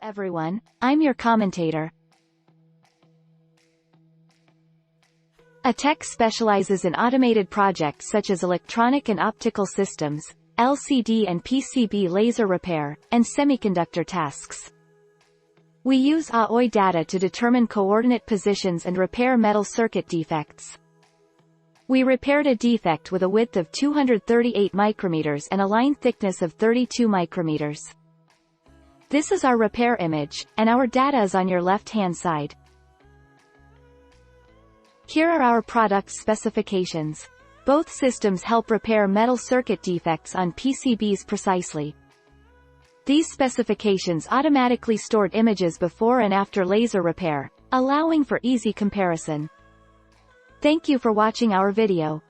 everyone, I'm your commentator. ATEC specializes in automated projects such as electronic and optical systems, LCD and PCB laser repair, and semiconductor tasks. We use AOI data to determine coordinate positions and repair metal circuit defects. We repaired a defect with a width of 238 micrometers and a line thickness of 32 micrometers. This is our repair image, and our data is on your left-hand side. Here are our product specifications. Both systems help repair metal circuit defects on PCBs precisely. These specifications automatically stored images before and after laser repair, allowing for easy comparison. Thank you for watching our video.